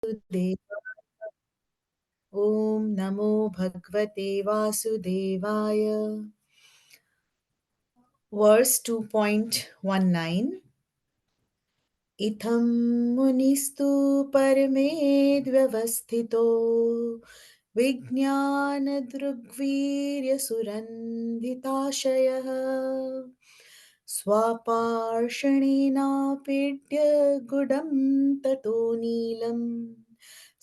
ॐ नमो भगवते वासुदेवाय. Verse 2.19. इत्थं मुनिस्तु परमेद्व्यवस्थितो विज्ञानदृग्वीर्यसुरन्धिताशयः स्वापार्षणेनापीड्य गुडं ततो नीलं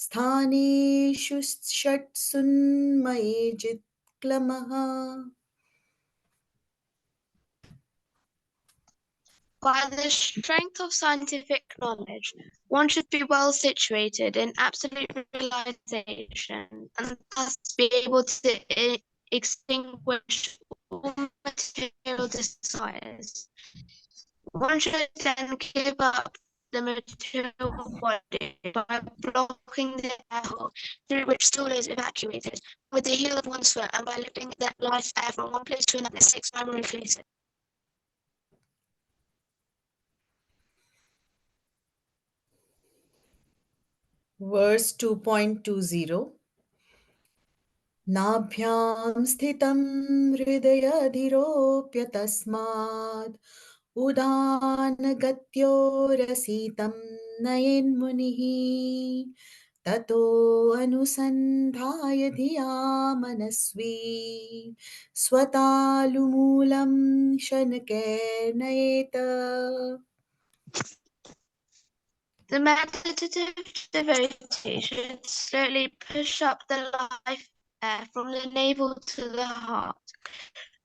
स्थानेषु षट्सुन्मये जित्क्लमः. By the strength of scientific knowledge, one should be well situated in absolute realization and thus be able to extinguish all material desires. One should then give up the material body by blocking the air hole through which stool is evacuated with the heel of one's foot and by lifting the life air from one place to another 6 primary places. Verse 2.20. नाभ्यां स्थितं हृदयधिरोप्य तस्मात् उदानगत्योरसीतं नयेन्मुनिः ततो अनुसन्धाय धिया मनस्वी स्वतालुमूलं शनकैर्नयेत. The meditative devotee should slowly push up the life air from the navel to the heart,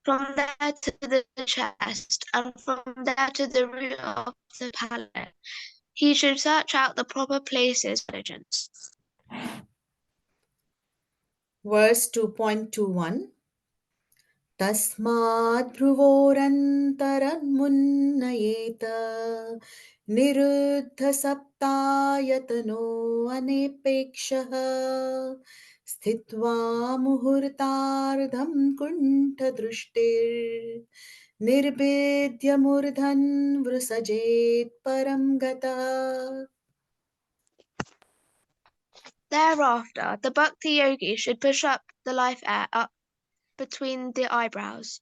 from there to the chest, and from there to the root of the palate. He should search out the proper places with diligence. Verse 2.21. तस्मात् भ्रुवोरन्तरमुन्नयेत निरुद्धसप्तायतनो अनेपेक्षः स्थित्वा मुहूर्तार्धं कुण्ठदृष्टिर्निर्भिद्य मूर्धन् वृसजेत् परं गतः. Thereafter, the bhakti yogi should push up the life air up between the eyebrows,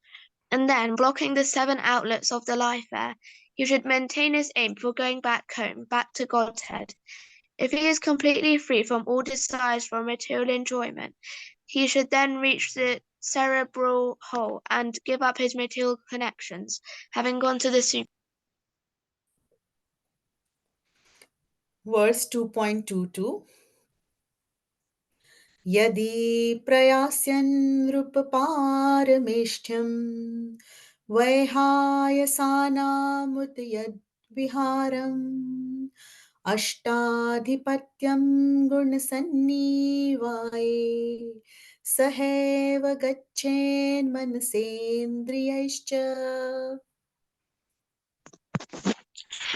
and then, blocking the 7 outlets of the life air, he should maintain his aim for going back home, back to Godhead. If he is completely free from all desires for material enjoyment, he should then reach the cerebral hole and give up his material connections, having gone to the super. Verse 2.22. यदि प्रयास्यन् नृपपारमेष्ठ्यं वैहायसानामुत यद्विहारम् अष्टाधिपत्यं गुणसन्निवाये सहैव गच्छेन्मनसेन्द्रियैश्च.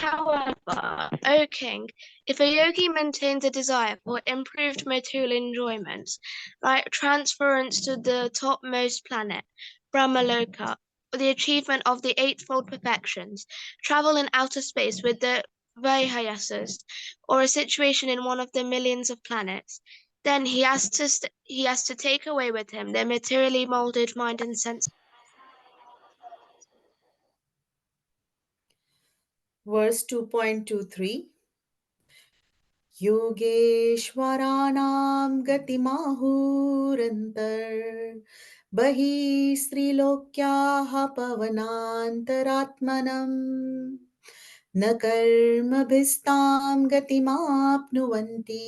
However, O king, if a yogi maintains a desire for improved material enjoyments, like transference to the topmost planet, Brahmaloka, or the achievement of the eightfold perfections, travel in outer space with the Vihayasas, or a situation in one of the millions of planets, then he has to take away with him the materially molded mind and sense. Verse 2.23. योगेश्वराणां गतिमाहुरन्तर्बहिः स्त्रीलोक्याः पवनान्तरात्मनम् न कर्मभिस्तां गतिमाप्नुवन्ति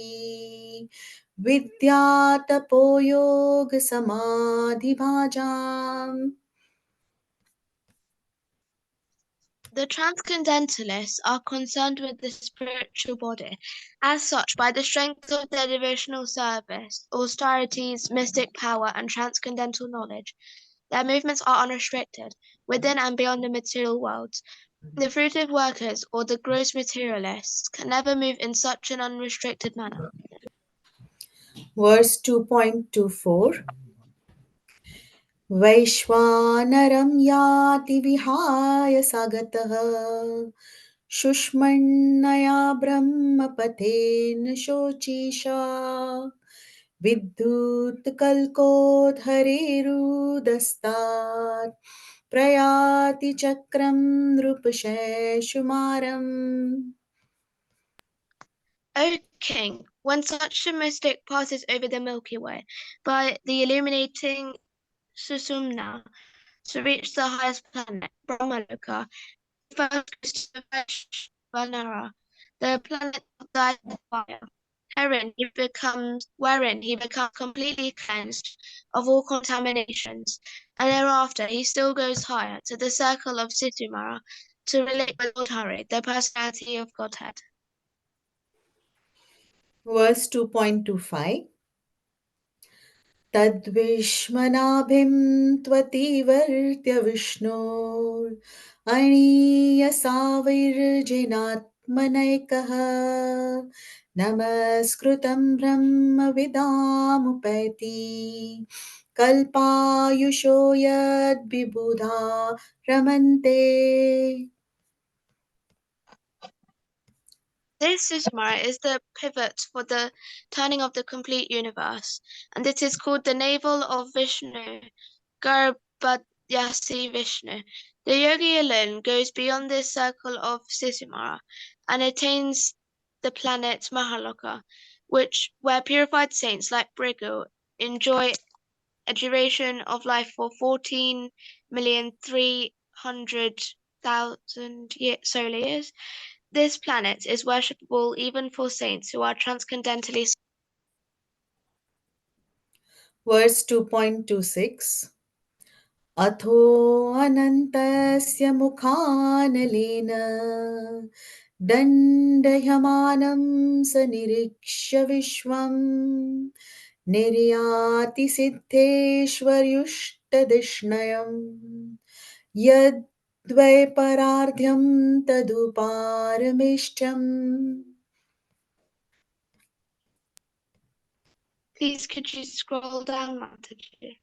विद्यातपो योगसमाधिभाजाम्. The transcendentalists are concerned with the spiritual body, as such, by the strength of their devotional service, austerities, mystic power, and transcendental knowledge. Their movements are unrestricted, within and beyond the material worlds. The fruitive workers or the gross materialists can never move in such an unrestricted manner. Verse 2.24. वैश्वानरं याति विहाय सगतः शुष्मण्णया ब्रह्मपथेन शोचिषा विद्युत्कल्कोद्धरेरुदस्तात् प्रयाति चक्रं नृपशेषुमारम्. O king, when such a mystic passes over the Milky Way by the illuminating Susumna to reach the highest planet, Brahmaloka, he first goes to Vaishvanara, the planet of dyed fire, wherein he becomes completely cleansed of all contaminations, and thereafter he still goes higher to the circle of Situmara to relate with Lord Hari, the personality of Godhead. Verse 2.25. तद्विश्मनाभिं त्वतीवर्त्य विष्णोरणीयसाविर्जिनात्मनैकः नमस्कृतं ब्रह्मविदामुपैति कल्पायुषो यद्विबुधा रमन्ते. This Sushma is the pivot for the turning of the complete universe, and it is called the navel of Vishnu, Garbhadhyasi Vishnu. The yogi alone goes beyond this circle of Sushma and attains the planet Mahaloka, where purified saints like Brigu enjoy a duration of life for 14,300,000 solar years. This planet is worshipable even for saints who are transcendentally. Verse 2.26. अथो अनन्तस्य मुखानलेन दण्डयमानं स निरीक्ष्य विश्वम् निर्याति सिद्धेश्वर्युष्टदिष्णयम् यद्वैपरार्ध्यं तदुपारमेष्टम्. Please, could you scroll down, Mataji?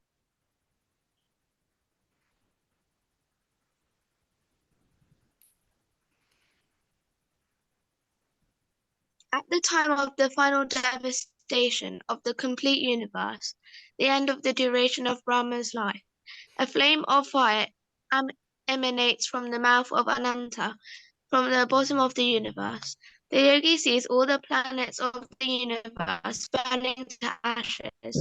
At the time of the final devastation of the complete universe, the end of the duration of Brahma's life, a flame of fire emanates from the mouth of Ananta, from the bottom of the universe. The yogi sees all the planets of the universe burning to ashes,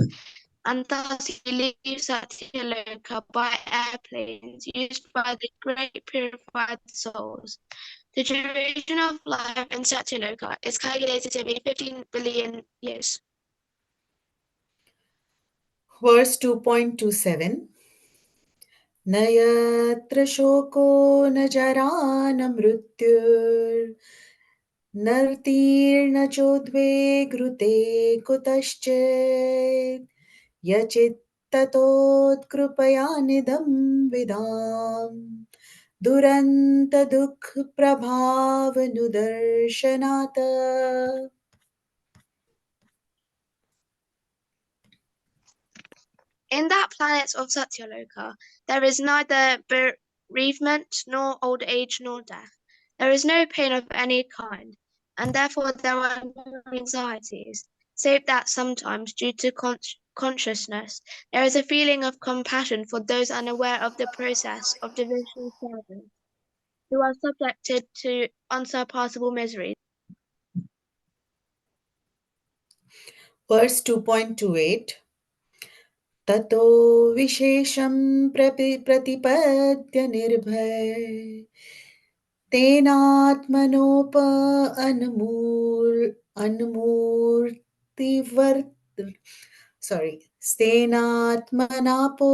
and thus he leaves Satyaloka by airplanes used by the great purified souls. The duration of life in Satyaloka is calculated to be 15 billion years. Verse 2.27. न यत्र शोको न जरा न मृत्युर्नर्तीर्न चोद्वेगृते कुतश्चित् यचित्ततोत्कृपया निदं विदाम् दुरन्तदुःखप्रभावनुदर्शनात्. In that planet of Satyaloka, there is neither bereavement, nor old age, nor death. There is no pain of any kind, and therefore there are no anxieties, save that sometimes, due to consciousness, there is a feeling of compassion for those unaware of the process of devotional service, who are subjected to unsurpassable miseries. Verse 2.28. ततो विशेषं प्रतिपद्य निर्भय तेनात्मनोप अनमूर्तिवर्त sorry स्तेनात्मनापो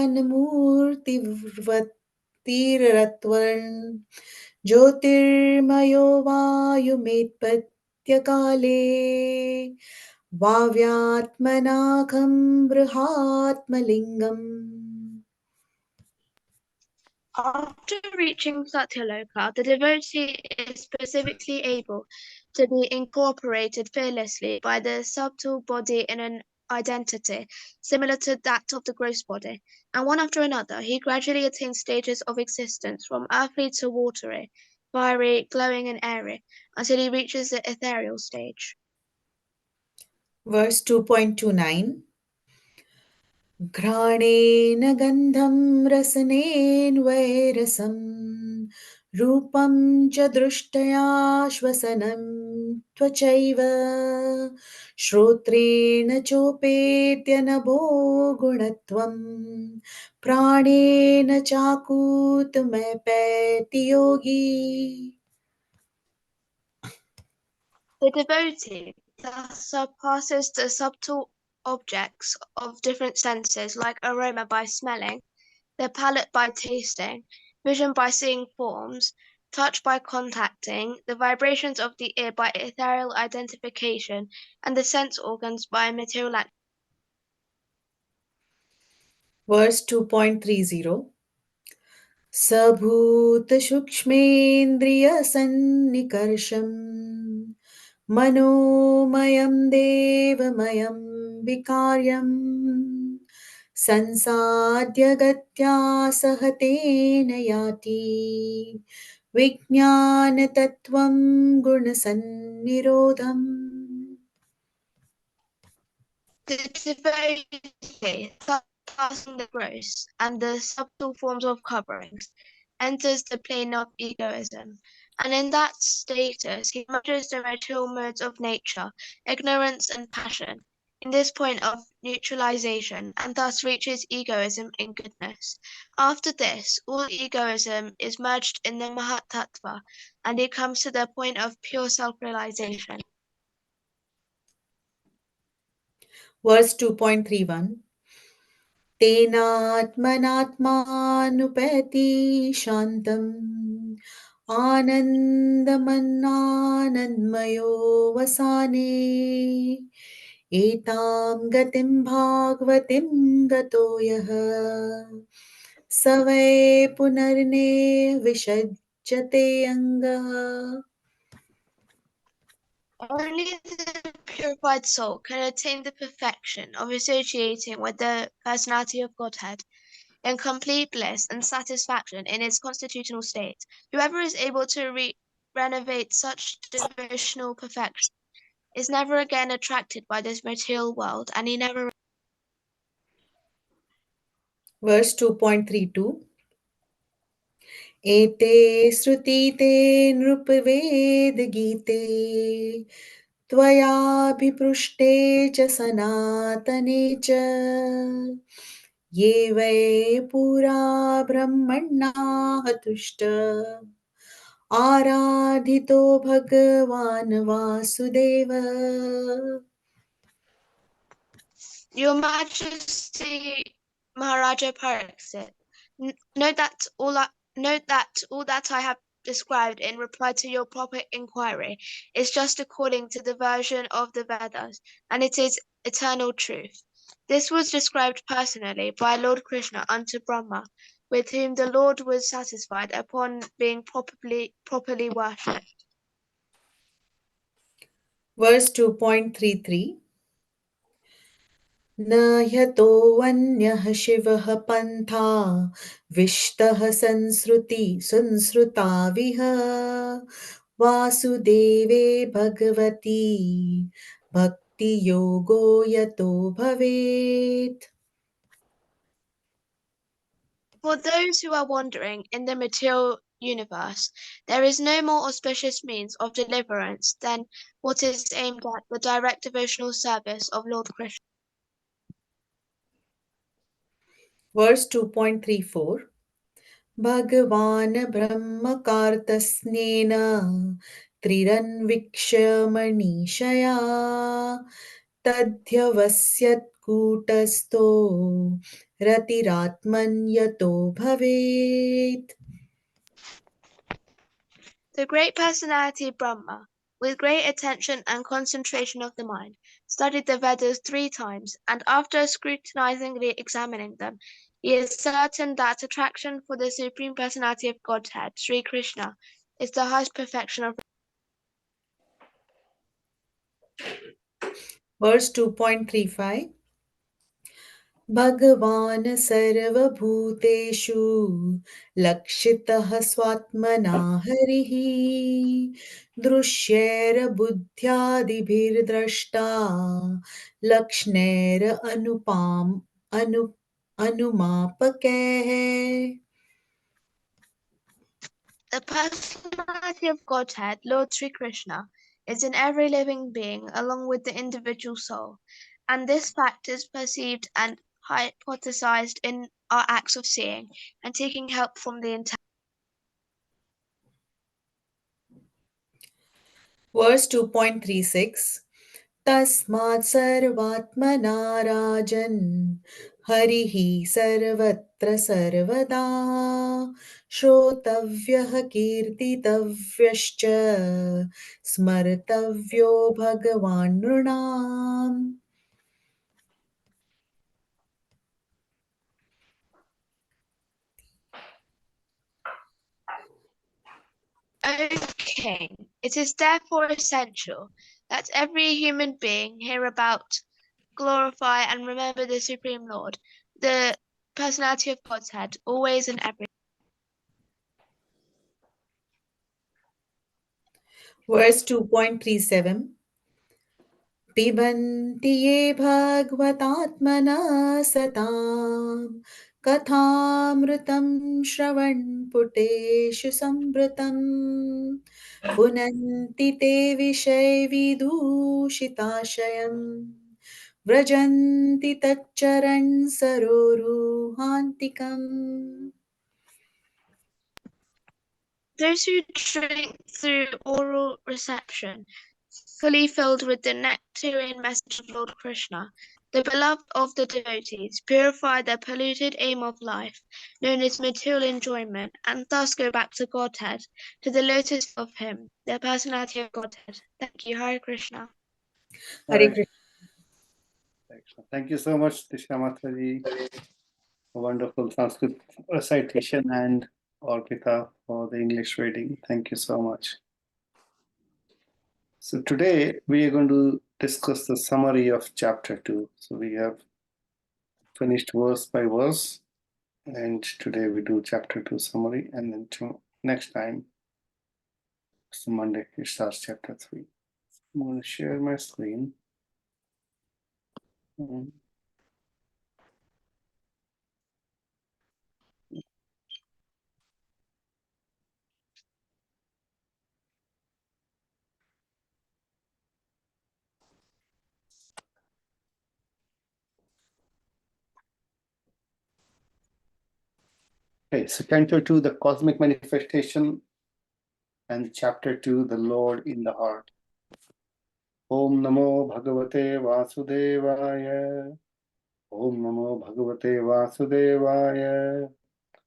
अनमूर्तिवर्तिरत्वन् ज्योतिर्मयो वायुमेत्पत्यकाले वाव्यात्मनाघं बृहात्मलिङ्गम्. After reaching Satyaloka, the devotee is specifically able to be incorporated fearlessly by the subtle body in an identity similar to that of the gross body, and one after another, he gradually attains stages of existence from earthly to watery, fiery, glowing, and airy, until he reaches the ethereal stage. Verse 2.29. घ्राणेन गन्धं रसनेन्वैरसं रूपं च दृष्ट्या श्वसनं त्वचैव श्रोत्रेण चोपेत्य नभो गुणत्वं प्राणेन चाकूतमपैति योगी. The devotee thus surpasses the subtle objects of different senses, like aroma by smelling, the palate by tasting, vision by seeing forms, touch by contacting, the vibrations of the ear by ethereal identification, and the sense organs by material act. Verse 2.30. सभूतसूक्ष्मेन्द्रियसन्निकर्षम् मनोमयं देवमयं विकार्यम् संसाद्यगत्या सहतेन याति विज्ञानतत्त्वं गुणसन्निरोधम्. The devotee, thus passing the gross and the subtle forms of coverings, enters the plane of egoism, and in that status he merges the material modes of nature, ignorance and passion, in this point of neutralization, and thus reaches egoism in goodness. After this, all egoism is merged in the Mahatattva, and he comes to the point of pure self-realization. Verse 2.31. तेनात्मनात्मानुपैति शान्तम् आनन्दमन्नानन्दमयो वसाने एतां गतिं भागवतीं गतो यः स वै पुनर्ने विषज्यते अङ्गः. Only the purified soul can attain the perfection of associating with the personality of Godhead in complete bliss and satisfaction in its constitutional state. Whoever is able to renovate such devotional perfection is never again attracted by this material world, and he never. Verse 2.32. एते श्रुतीते नृपवेदगीते त्वयाभिपृष्टे च सनातने च ये वै पुरा ब्रह्मणाः तुष्ट आराधितो भगवान् Vasudev. Your Majesty, Maharaja Pariksit, note that all that I have described in reply to your proper inquiry is just according to the version of the Vedas, and it is eternal truth. This was described personally by Lord Krishna unto Brahma, with whom the Lord was satisfied upon being properly worshipped. Verse 2.33. न ह्यतोऽन्यः शिवः पन्था विष्टः संसृताविह वासुदेवे भगवती भक्तियोगो यतो भवेत्. For those who are wandering in the material universe, there is no more auspicious means of deliverance than what is aimed at the direct devotional service of Lord Krishna. Verse 2.34. भगवान् ब्रह्मकार्तस्नेन त्रिरन्वीक्ष्य मनीषया तध्यवस्यत्कूटस्थो रतिरात्मन्यतो भवेत्. The great personality Brahma, with great attention and concentration of the mind, studied the Vedas 3 times, and after scrutinizingly examining them, he is certain that attraction for the Supreme Personality of Godhead, Sri Krishna, is the highest perfection of. Verse 2.35. भगवान् सर्वभूतेषु लक्षितः स्वात्मना हरिः दृश्यैर्बुद्ध्यादिभिर्द्रष्टा अनुमापकैः. The personality of Godhead, Lord Sri Krishna, is in every living being along with the individual soul, and this fact is perceived and hypothesized in our acts of seeing and taking help from the intelligence. Verse 2.36. तस्मात् सर्वात्मना राजन् हरिः सर्वत्र सर्वदा श्रोतव्यः कीर्तितव्यश्च स्मर्तव्यो भगवान् नृणाम्. Okay, it is therefore essential that every human being hear about, glorify, and remember the Supreme Lord, the personality of Godhead, always and everywhere. Verse 2.37. पिबन्ति ये भगवतात्मनः सतां कथामृतं श्रवणपुटेषु संवृतम् पुनन्ति ते विषयविदूषिताशयम् व्रजन्ति तच्चरण్ सरोरुहान्तिकम्. Those who drink through oral reception, fully filled with the nectarian message of Lord Krishna, the beloved of the devotees, purify the polluted aim of life, known as material enjoyment, and thus go back to Godhead, to the lotus of Him, the personality of Godhead. Thank you, Hare Krishna. Hare Krishna. Thank you so much, Disha Mataji. A wonderful Sanskrit recitation, and Orpita for the English reading. Thank you so much. So today we are going to discuss the summary of chapter 2. So we have finished verse by verse, and today we do chapter 2 summary, and then next time, so Monday, it starts chapter 3. I'm going to share my screen. Okay, so Canto 2, the cosmic manifestation, and chapter 2, the Lord in the heart. Om Namo Bhagavate Vasudevaya. Om Namo Bhagavate Vasudevaya.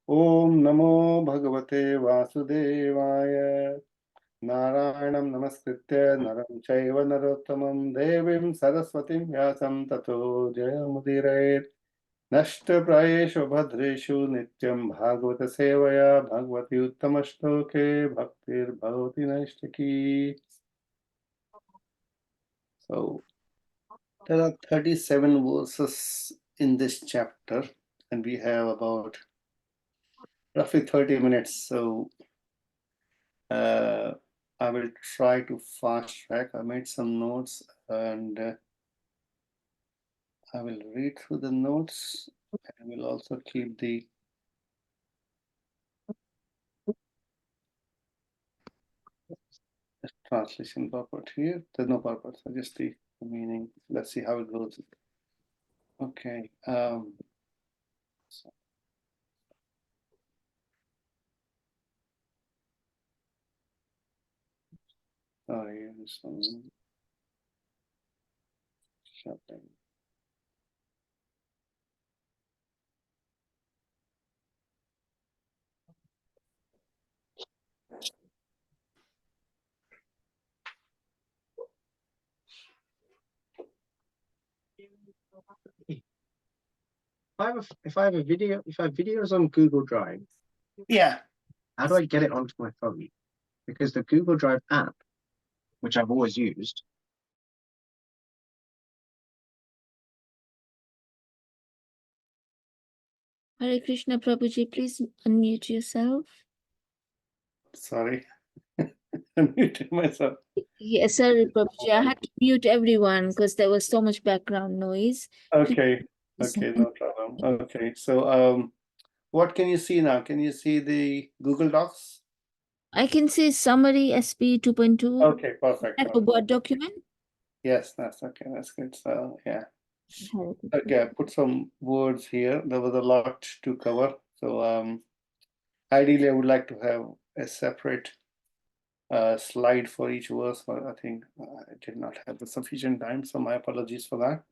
Om Namo Bhagavate Vasudevaya. Narayanam Namaskritya Naram Chaiva Narottamam Devim Saraswatim Vyasam Tato Jayamudire. नष्टप्रायेषु भद्रेषु नित्यं भागवत सेवया Bhagwati उत्तमश्लोके भक्तिर्भवति नैष्टिकी. So there are 37 verses in this chapter, and we have about roughly 30 minutes. So I will try to fast track. I made some notes, and I will read through the notes, and will also keep the translation purport here. There's no purport, so just the meaning. Let's see how it goes. Okay. Sorry, this one. Shutting. If I have videos on Google Drive, Yeah. how do I get it onto my phone? Because the Google Drive app, which I've always used, Hare Krishna, Prabhuji, please unmute yourself. Sorry, I muted myself. Yes, sorry, Prabhuji. I had to mute everyone because there was so much background noise. Okay, okay, no problem. Okay, so what can you see now? Can you see the Google Docs? I can see summary SP 2.2. Okay, perfect. That a Word document. Yes, that's okay. That's good. So yeah. Hare Krishna. Okay, I put some words here. There was a lot to cover. So ideally, I would like to have a separate slide for each verse, but I think I did not have the sufficient time, so my apologies for that.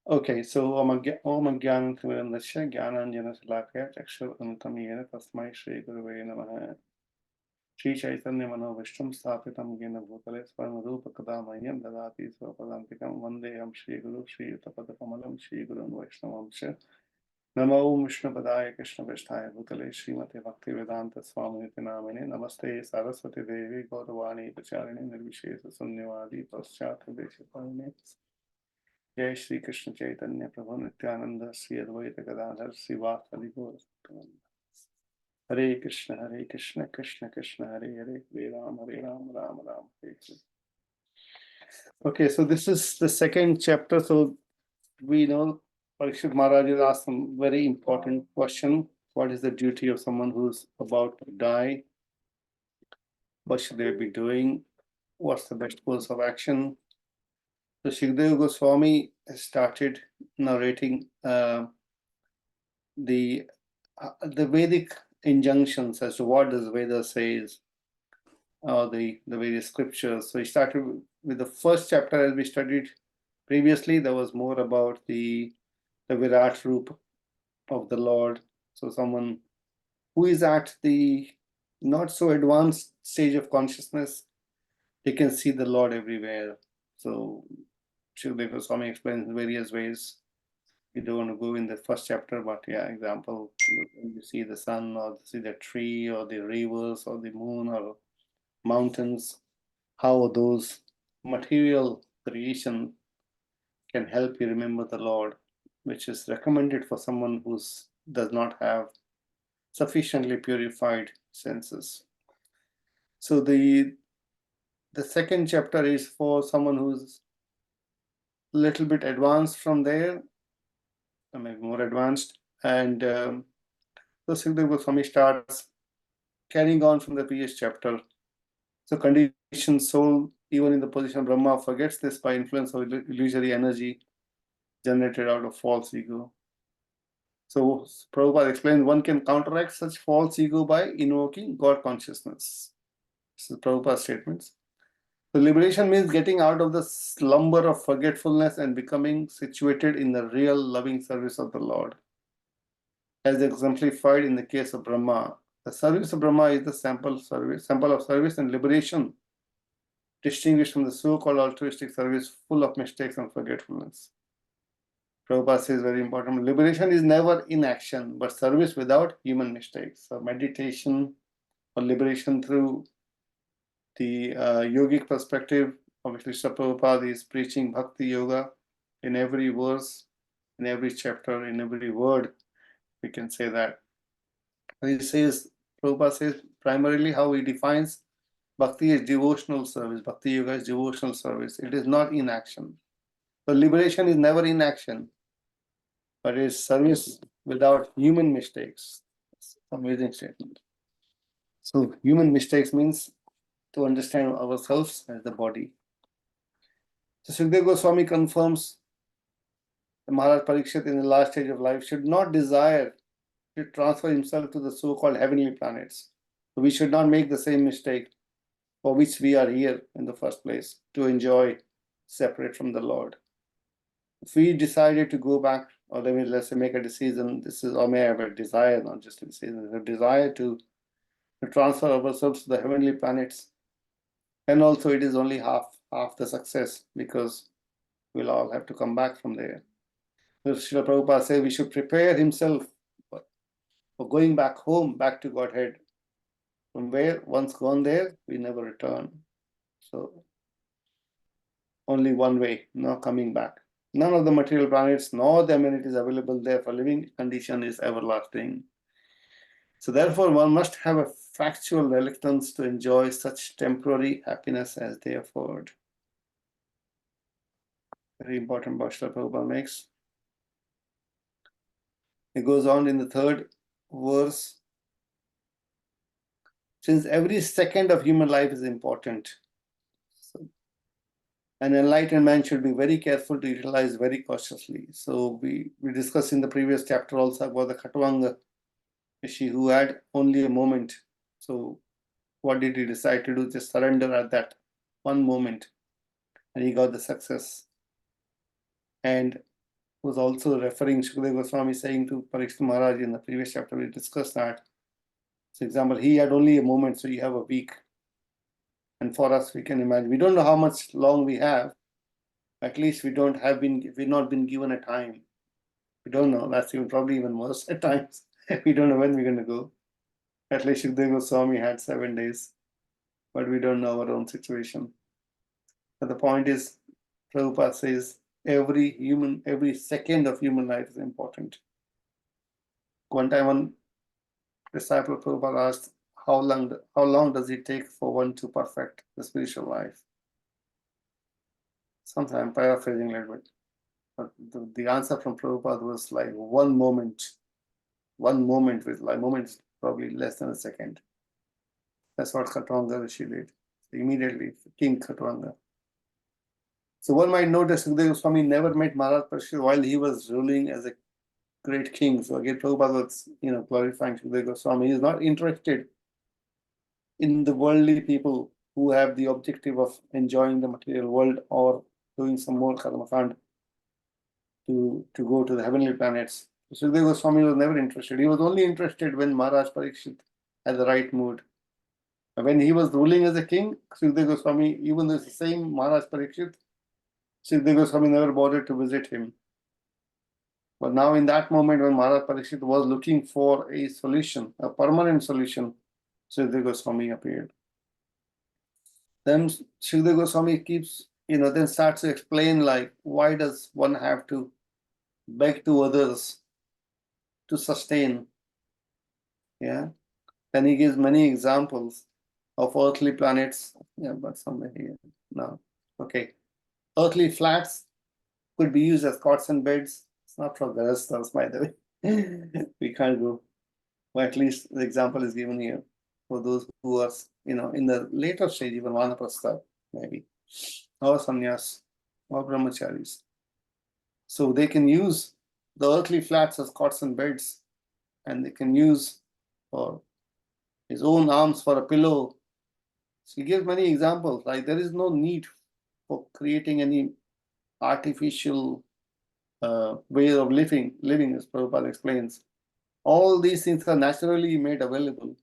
Okay, so Om Jnana Timirandasya Jnananjana Salakaya Chakshur Antam Yena Tasmai Shri Gurave Namaha Shri Chaitanya Manovishnam Sthapitam Yena Bhutale Swarnarupa Kadamayam Dadati Swapadantikam Vandeham Shri Guru Shri Utapadakamalam Shri Gurun Vaishnavam Shri Namo Om Vishnu Padaya Krishna Veshtaya Bhutale Srimate Bhakti Vedanta Swami Namine Namaste Saraswati Devi Gauravani Pacharini Nirvishesa Sunyavadi Paschatha Deshapalini Jai Shri Krishna Chaitanya Prabhu Nityananda Sri Advaita Gadadhar Srivasadi Gaur Hare Krishna Krishna Krishna Hare Hare Hare Ram Ram Ram Hare Hare. Okay, so this is the second chapter. So we know Parikshit Maharaj has asked some very important question. What is the duty of someone who's about to die? What should they be doing? What's the best course of action? So Shukadeva Goswami has started narrating the Vedic injunctions as to what does Veda says, or the various scriptures. So he started with the first chapter as we studied previously. There was more about the Virat Roop of the Lord. So someone who is at the not so advanced stage of consciousness, they can see the Lord everywhere. So Shukadeva Goswami explains in various ways. We don't want to go in the first chapter, but yeah, example, when you see the sun or see the tree or the rivers or the moon or mountains, how those material creation can help you remember the Lord, which is recommended for someone who does not have sufficiently purified senses. So the second chapter is for someone who's a little bit advanced from there, or maybe more advanced, and so Shukadeva Goswami starts carrying on from the previous chapter. So conditioned soul, even in the position of Brahma, forgets this by influence of illusory energy generated out of false ego. So Prabhupada explains one can counteract such false ego by invoking God consciousness. This is Prabhupada's statements. So liberation means getting out of the slumber of forgetfulness and becoming situated in the real loving service of the Lord. As exemplified in the case of Brahma, the service of Brahma is the sample of service and liberation, distinguished from the so-called altruistic service full of mistakes and forgetfulness. Prabhupada says very important, liberation is never inaction, but service without human mistakes. So meditation or liberation through the yogic perspective, obviously Srila Prabhupada is preaching bhakti yoga in every verse, in every chapter, in every word, we can say that. He says, Prabhupada says primarily how he defines bhakti is devotional service. Bhakti yoga is devotional service. It is not inaction. So liberation is never inaction, but it is service without human mistakes. It's an amazing statement. So human mistakes means to understand ourselves as the body. So Shukadeva Goswami confirms that Maharaj Parikshit in the last stage of life should not desire to transfer himself to the so-called heavenly planets. So we should not make the same mistake for which we are here in the first place, to enjoy separate from the Lord. If we decided to go back, or let's say make a decision, or may have a desire, not just a decision, a desire to transfer ourselves to the heavenly planets, and also it is only half the success, because we'll all have to come back from there. So Srila Prabhupada says we should prepare himself for going back home, back to Godhead. From where, once gone there, we never return. So only one way, no coming back. None of the material planets nor the amenities available there for living condition is everlasting. So therefore, one must have a factual reluctance to enjoy such temporary happiness as they afford. Very important Bhashta Prabhupada makes. It goes on in the third verse. Since every second of human life is important, so an enlightened man should be very careful to utilize very cautiously. So we discussed in the previous chapter also about the Khatwanga Rishi who had only a moment. So what did he decide to do? Just surrender at that one moment, and he got the success. And was also referring Shukadeva Goswami saying to Parikshit Maharaj in the previous chapter, we discussed that. For example, he had only a moment, so you have a week. And for us, we can imagine, we don't know how much long we have. At least we've not been given a time. We don't know. That's probably even worse at times. We don't know when we're going to go. At least Shukadeva Goswami had 7 days, but we don't know our own situation. But the point is, Prabhupada says, every second of human life is important. One time, one disciple of Prabhupada asked, how long does it take for one to perfect the spiritual life? Sometimes I'm paraphrasing a little bit, but the answer from Prabhupada was like 1 moment. 1 moment with like moments, probably less than a second. That's what Khatwanga Rishi did. Immediately, King Khatwanga. So one might notice Sukadeva Swami never met Maharaj Parikshit while he was ruling as a great king. So again, Prabhupada was, glorifying Sukadeva Goswami. He is not interested in the worldly people who have the objective of enjoying the material world or doing some more karmakand to go to the heavenly planets. Sukadeva Goswami was never interested. He was only interested when Maharaj Parikshit had the right mood. When he was ruling as a king, Sukadeva Goswami, even though it's the same Maharaj Parikshit, Sukadeva Goswami never bothered to visit him. But now in that moment when Maharaj Parikshit was looking for a solution, a permanent solution, Sukadeva Goswami appeared. Then Sukadeva Goswami then starts to explain like, why does one have to beg to others to sustain? Yeah. Then he gives many examples of earthly planets. Yeah, but somewhere here. No. Okay. Earthly flats could be used as cots and beds. It's not for Grahasthas, by the way. We can't go. Well, at least the example is given here for those who are, in the later stage, even Vanaprastha, maybe, or sannyas, or brahmacharis. So they can use the earthly flats as cots and beds, and they can use for his own arms for a pillow. So he gives many examples. Like there is no need for creating any artificial way of living, as Prabhupada explains. All these things are naturally made available.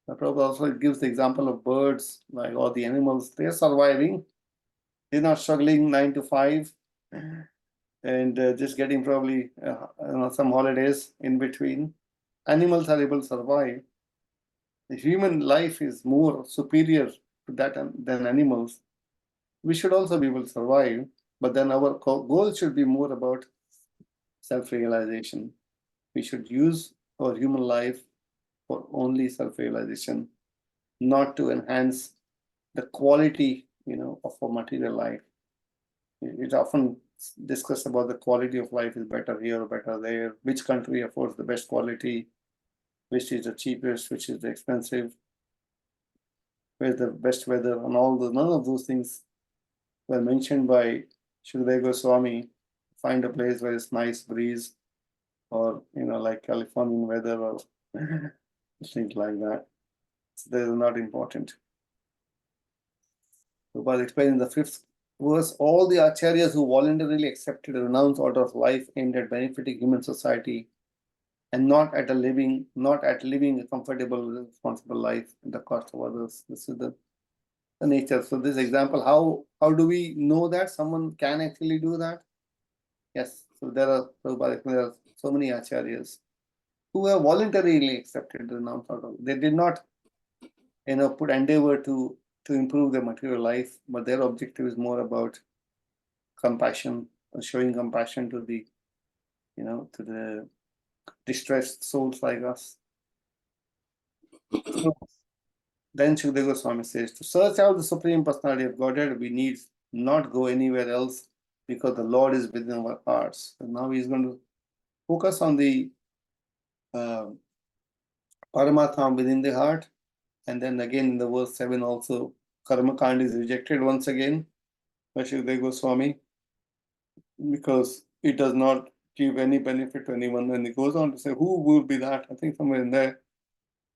Prabhupada also gives the example of birds, like all the animals. They're surviving. They're not struggling 9 to 5 and just getting probably some holidays in between. Animals are able to survive. The human life is more superior to that than animals. We should also be able to survive, but then our goal should be more about self-realization. We should use our human life for only self-realization, not to enhance the quality, of our material life. It's often discussed about the quality of life is better here or better there, which country affords the best quality, which is the cheapest, which is the expensive, where's the best weather, and all those. None of those things were mentioned by Shukadeva Goswami. Find a place where it's nice breeze, or like Californian weather, or things like that. So they're not important. Prabhupada explained in the 5th verse, all the acharyas who voluntarily accepted a renounced order of life aimed at benefiting human society and not at living a comfortable, responsible life at the cost of others. This is the nature. So this example, how do we know that someone can actually do that? Yes. So there are so many acharyas who have voluntarily accepted the renounced order. They did not, put endeavor to improve their material life, but their objective is more about compassion, showing compassion to the, to the distressed souls like us. So then Shukadeva Goswami says, to search out the Supreme Personality of Godhead, we need not go anywhere else because the Lord is within our hearts. So now he's going to focus on the Paramatma within the heart. And then again in the verse 7 also, Karma Kand is rejected once again by Shukadeva Goswami because it does not give any benefit to anyone. And he goes on to say, who will be that? I think somewhere in there,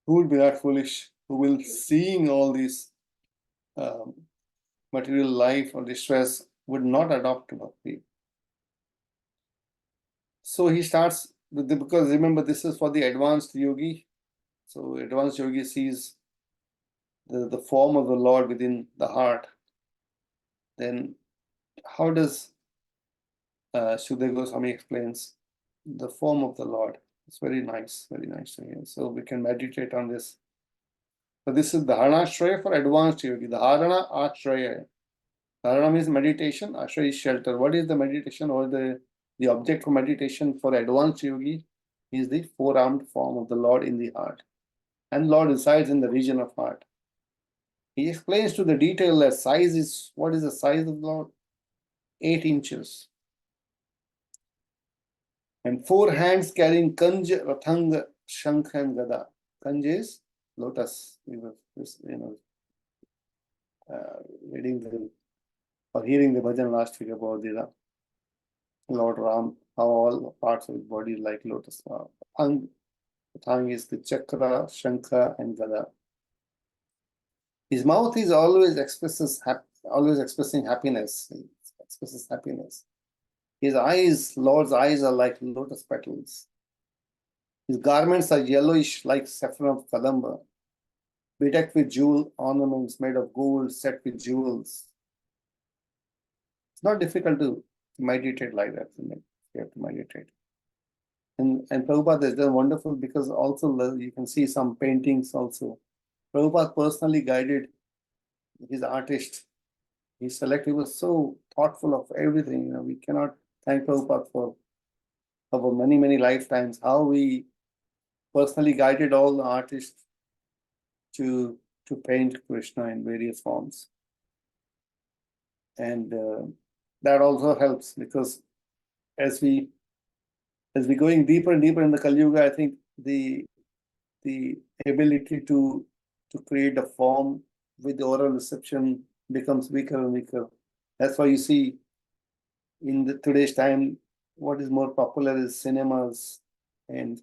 who will be that foolish who will, seeing all these material life or distress, would not adopt bhakti? So he starts with because remember, this is for the advanced yogi. So advanced yogi sees the form of the Lord within the heart. Then how does Shukadeva Goswami explains the form of the Lord? It's very nice to hear. So we can meditate on this. So this is Dharana Ashraya for advanced yogi. The Dharana Ashraya. Dharana means meditation. Ashraya is shelter. What is the meditation or the object of meditation for advanced yogi? Is the four-armed form of the Lord in the heart. And Lord resides in the region of heart. He explains to the detail that size is, what is the size of the Lord? 8 inches. And 4 hands carrying Kanj, Rathanga, Shankh and Gada. Kanj is lotus. We were reading or hearing the bhajan last week about the Lord Ram, how all parts of his body is like lotus. Rathang is the chakra, Shankha and Gada. His mouth is always expressing happiness. He expresses happiness. His eyes, Lord's eyes, are like lotus petals. His garments are yellowish like saffron of Kadamba, bedecked with jewel ornaments made of gold set with jewels. It's not difficult to meditate like that. You have to meditate. And Prabhupada has done wonderful because also you can see some paintings also. Prabhupada personally guided his artist. He was so thoughtful of everything. We cannot thank Prabhupada for many, many lifetimes, how we personally guided all the artists to paint Krishna in various forms. And that also helps because as we going deeper and deeper in the Kali Yuga, I think the ability to create a form with the oral reception becomes weaker and weaker. That's why you see in today's time, what is more popular is cinemas, and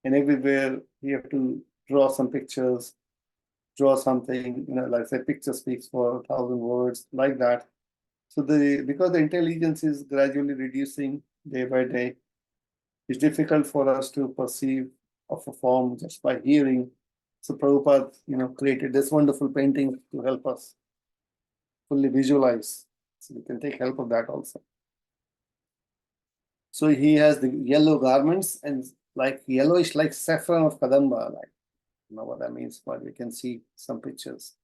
everywhere you have to draw some pictures, draw something, like say picture speaks for 1,000 words, like that. So because the intelligence is gradually reducing day by day, it's difficult for us to perceive of a form just by hearing. So Prabhupada, created this wonderful painting to help us fully visualize. So we can take help of that also. So he has the yellow garments and like yellowish like saffron of Kadamba. Like, I don't know what that means, but we can see some pictures.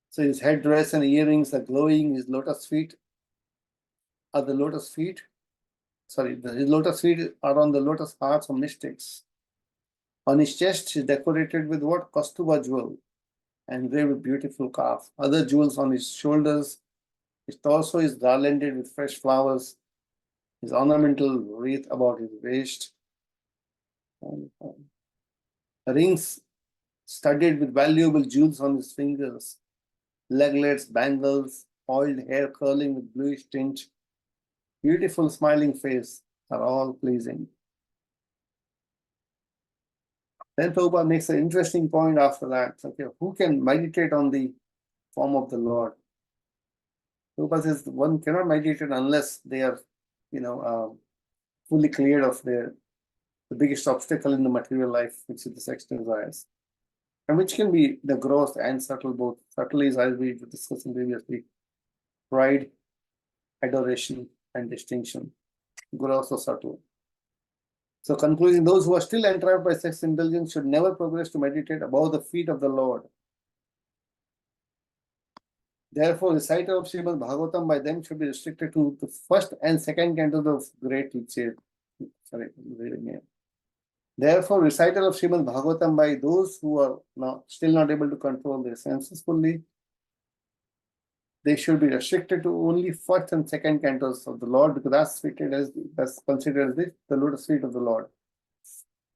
So his headdress and earrings are glowing. His lotus feet are the lotus feet. Sorry, his lotus feet are on the lotus hearts of mystics. On his chest is decorated with what? Kastuba jewel and engraved with beautiful calf. Other jewels on his shoulders. His torso is garlanded with fresh flowers. His ornamental wreath about his waist. Rings studded with valuable jewels on his fingers. Leglets, bangles, oiled hair curling with bluish tint. Beautiful smiling face are all pleasing. Then Prabhupada makes an interesting point after that. Okay, who can meditate on the form of the Lord? Prabhupada says one cannot meditate unless they are, fully cleared of the biggest obstacle in the material life, which is the sexual desires, and which can be the gross and subtle both. Subtle is, as we discussed previously, pride, adoration, and distinction. Gross or subtle. So concluding, those who are still entrapped by sex indulgence should never progress to meditate above the feet of the Lord. Therefore, recital of Srimad Bhagavatam by them should be restricted to the first and second cantos of great literature. Sorry, therefore, recital of Srimad Bhagavatam by those who are still not able to control their senses fully, they should be restricted to only first and second cantos of the Lord, because that's considered as the lotus feet of the Lord.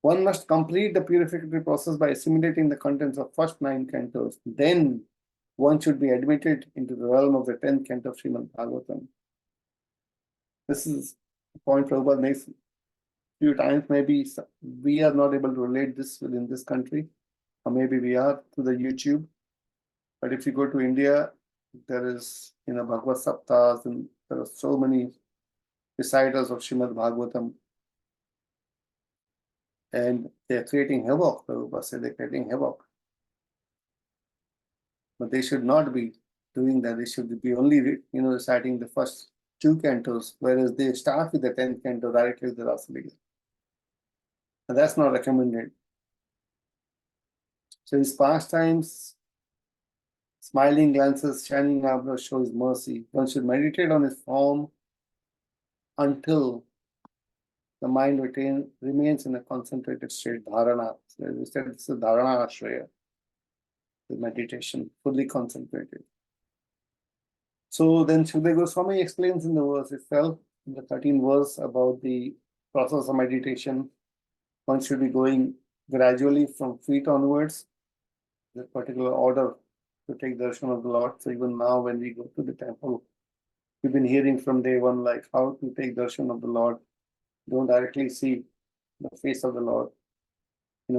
One must complete the purificatory process by assimilating the contents of first 9 cantos. Then one should be admitted into the realm of the 10th canto of Srimad Bhagavatam. This is a point Prabhupada makes few times. Maybe we are not able to relate this within this country, or maybe we are through the YouTube. But if you go to India, there is, Bhagavad Saptas, and there are so many reciters of Srimad Bhagavatam. And they're creating havoc, Prabhupada said they're creating havoc. But they should not be doing that. They should be only, reciting the first 2 cantos, whereas they start with the 10th canto directly with the Rasalila. And that's not recommended. So his pastimes, smiling glances, shining eyebrows show his mercy. One should meditate on his form until the mind remains in a concentrated state, dharana. So as we said, this is dharana ashraya, the meditation, fully concentrated. So then Shukdev Goswami explains in the verse itself, in the 13th verse, about the process of meditation. One should be going gradually from feet onwards, the particular order to take darshan of the Lord. So even now when we go to the temple, we've been hearing from day one, like how to take darshan of the Lord. Don't directly see the face of the Lord,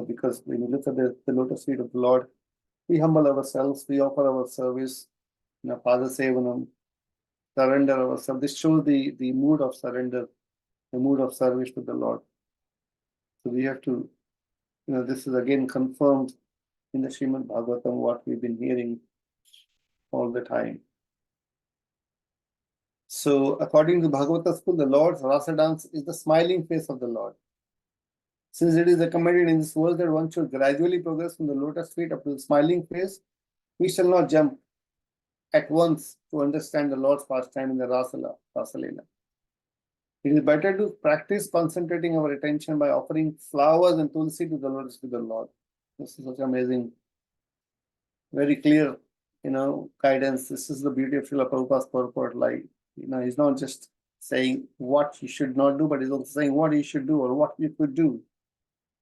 because when you look at the lotus feet of the Lord, we humble ourselves, we offer our service, Pada Sevanam, surrender ourselves. This shows the mood of surrender, the mood of service to the Lord. So we have to, this is again confirmed in the Srimad Bhagavatam, what we've been hearing all the time. So according to Bhagavata school, the Lord's rasa dance is the smiling face of the Lord. Since it is recommended in this verse that one should gradually progress from the lotus feet up to the smiling face, we shall not jump at once to understand the Lord's pastime in the Rasalila. It is better to practice concentrating our attention by offering flowers and tulsi to the lotus feet of the Lord. This is such amazing, very clear, guidance. This is the beauty of Srila Prabhupada's purport. Like, he's not just saying what you should not do, but he's also saying what you should do or what you could do.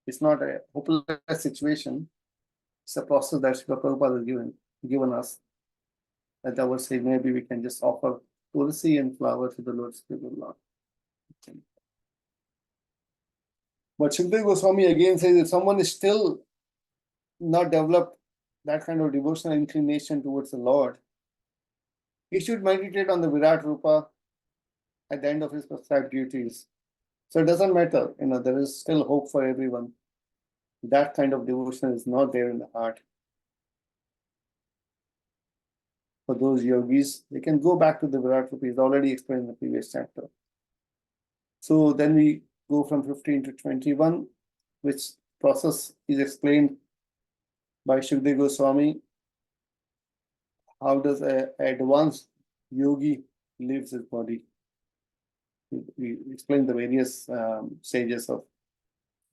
It's not a hopeless situation. It's a process that Srila Prabhupada has given us. That I would say maybe we can just offer tulsi and flowers to the Lord's feet of the Lord. Okay. But Shukdev Goswami again says if someone is still not developed that kind of devotional inclination towards the Lord, he should meditate on the Virat Rupa at the end of his prescribed duties. So it doesn't matter, there is still hope for everyone. That kind of devotion is not there in the heart. For those yogis, they can go back to the Virat Rupa. It's already explained in the previous chapter. So then we go from 15 to 21, which process is explained by Shukdev Goswami. How does an advanced yogi leaves his body? We explained the various stages of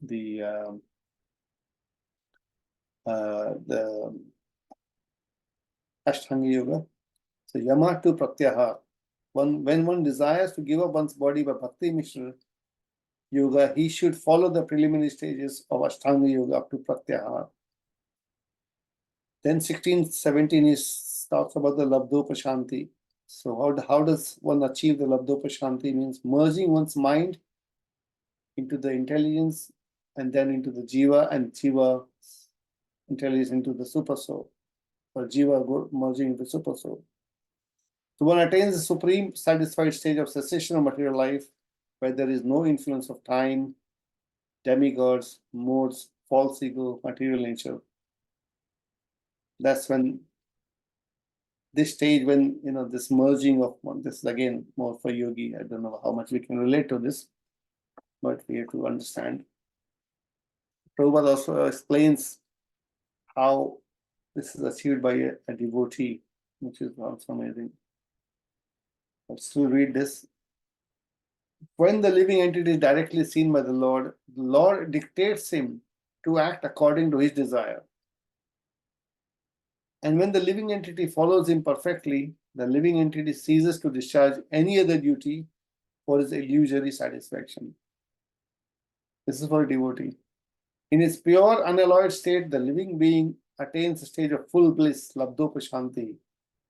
the Ashtanga Yoga. So Yama to Pratyahar. When one desires to give up one's body by Bhakti Mishra Yoga, he should follow the preliminary stages of Ashtanga Yoga up to Pratyahar. Then 16, 17 talks about the Labdhopashanti. So how does one achieve the Labdhopashanti? Means merging one's mind into the intelligence and then into the Jiva, and Jiva intelligence into the Super Soul. Or Jiva merging into Super Soul. So one attains the supreme satisfied stage of cessation of material life, where there is no influence of time, demigods, modes, false ego, material nature. That's when this stage, when this merging of one, this is again more for yogi. I don't know how much we can relate to this, but we have to understand. Prabhupada also explains how this is achieved by a devotee. which is also amazing. Let's still read this. When the living entity is directly seen by the Lord dictates him to act according to his desire. And when the living entity follows him perfectly, the living entity ceases to discharge any other duty for his illusory satisfaction. This is for a devotee. In its pure, unalloyed state, the living being attains a stage of full bliss, labdopashanti,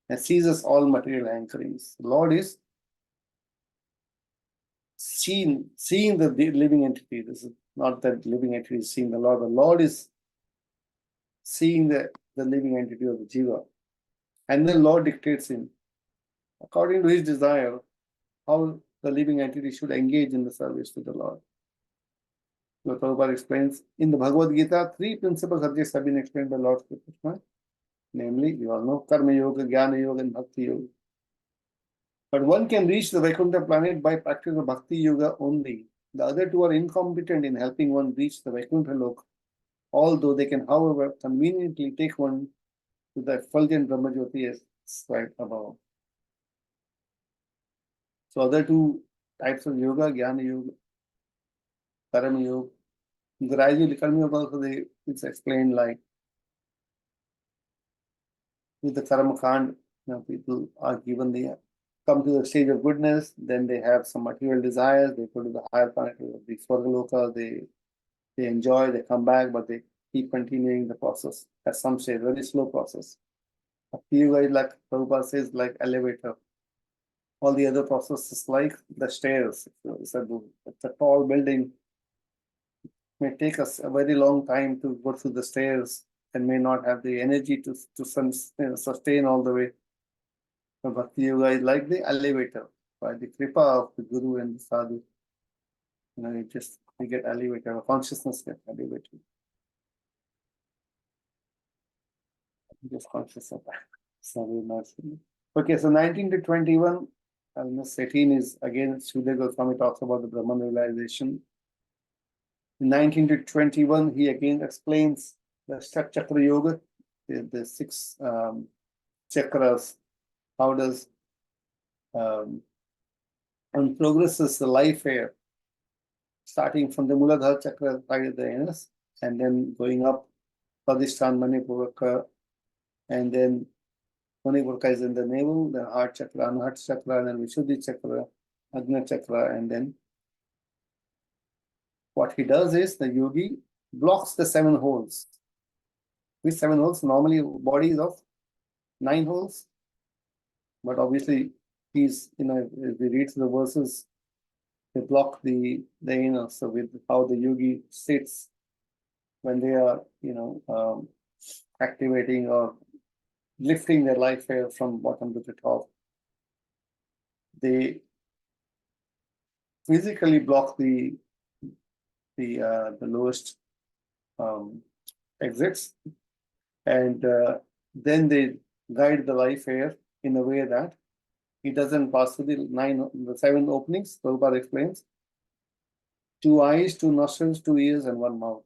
and ceases all material anchorings. The Lord is seeing the living entity. This is not that living entity is seeing the Lord. The Lord is seeing the living entity of the jiva. And then Lord dictates him, according to his desire, how the living entity should engage in the service to the Lord. So Prabhupada explains, in the Bhagavad Gita, 3 principal subjects have been explained by Lord Krishna. Namely, you all know, Karma Yoga, Jnana Yoga, and Bhakti Yoga. But one can reach the Vaikuntha planet by practice of Bhakti Yoga only. The other two are incompetent in helping one reach the Vaikuntha Lok, although they can, however, conveniently take one to the effulgent Brahmajyoti as described above. So other two types of yoga, Jnana Yoga, Karma Yoga. Gradually, Karma Yoga also it's explained like with the Karma Kand, people are given the come to the stage of goodness, then they have some material desires, they go to the higher planet of the Swargaloka, they enjoy, they come back, but they keep continuing the process at some stage, very slow process. Bhakti Yoga is like Prabhupada says, like elevator. All the other processes like the stairs. It's a tall building. May take us a very long time to go through the stairs and may not have the energy to sustain all the way. So Bhakti Yoga is like the elevator. By the kripa of the Guru and the Sadhu, we get elevated, our consciousness gets elevated. Just conscious of that. Okay, so 19 to 21, 18 is again, Sridhar Goswami talks about the Brahman realization. In 19 to 21, he again explains the Shat Chakra Yoga, the 6 chakras, how does and progresses the life here, starting from the Muladhara Chakra right at the anus, and then going up Padishtan, Manipuraka, and then Manipuraka is in the navel, then Heart Chakra, Anahat Chakra, and then Vishuddhi Chakra, Agna Chakra, and then what he does is the yogi blocks the 7 holes. With 7 holes, normally body is of 9 holes, but obviously he's, if we read the verses, they block the anal. So with how the yogi sits when they are, activating or lifting their life air from bottom to the top, they physically block the lowest exits, and then they guide the life air in a way that it doesn't pass through the 7 openings. Prabhupada explains: 2 eyes, 2 nostrils, 2 ears, and 1 mouth.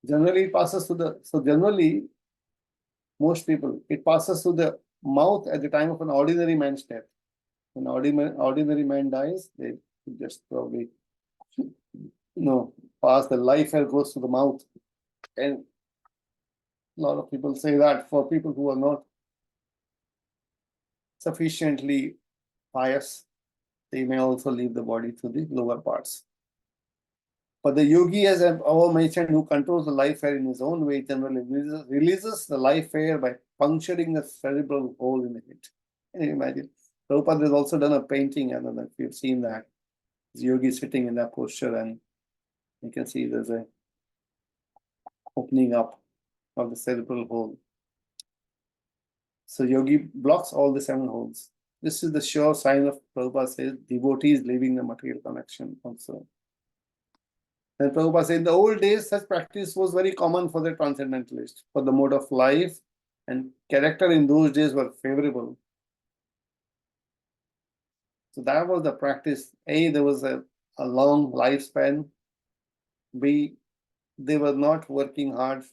Generally, it passes through generally, most people, it passes through the mouth at the time of an ordinary man's death. When an ordinary man dies, they just probably, pass the life air goes to the mouth. And a lot of people say that for people who are not sufficiently pious, they may also leave the body to the lower parts. But the yogi, as I've mentioned, who controls the life air in his own way, generally releases the life air by puncturing the cerebral hole in the head. Can you imagine? Prabhupada has also done a painting, I don't know if you've seen that. The yogi sitting in that posture, and you can see there's a opening up of the cerebral hole. So yogi blocks all the 7 holes. This is the sure sign of, Prabhupada says, devotees leaving the material connection also. And Prabhupada said, in the old days, such practice was very common for the transcendentalists, for the mode of life and character in those days were favorable. So that was the practice. A, there was a long lifespan. B, they were not working hard